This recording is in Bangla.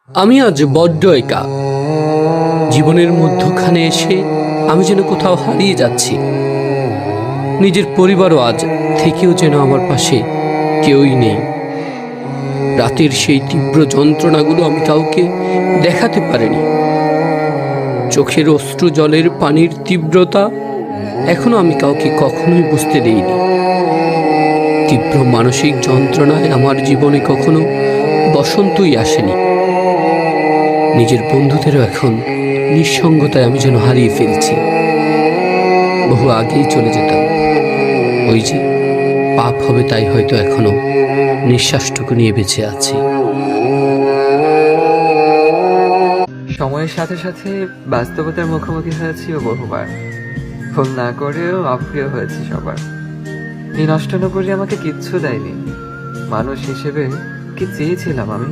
আমি আজ বড্ড একা। জীবনের মধ্যখানে এসে আমি যেন কোথাও হারিয়ে যাচ্ছি। নিজের পরিবারও আজ থেকেও যেন আমার পাশে কেউই নেই। রাতের সেই তীব্র যন্ত্রণাগুলো আমি কাউকে দেখাতে পারিনি। চোখের অশ্রু জলের পানির তীব্রতা এখনো আমি কাউকে কখনোই বুঝতে দেইনি। তীব্র মানসিক যন্ত্রণায় আমার জীবনে কখনো বসন্তই আসেনি। নিজের বন্ধুদেরও এখন নিঃসঙ্গতায় আমি যেন হারিয়ে ফেলছি। বহু আগেই চলে যেতাম, ওই যে পাপ হবে তাই হয়তো এখনো নিঃশ্বাসটুকু নিয়ে বেঁচে আছি। সময়ের সাথে সাথে বাস্তবতার মুখোমুখি হয়েছি ও বহুবার। ভুল না করেও অপ্রিয় হয়েছি সবার। এই নষ্ট নগরী আমাকে কিচ্ছু দেয়নি। মানুষ হিসেবে কি চেয়েছিলাম আমি?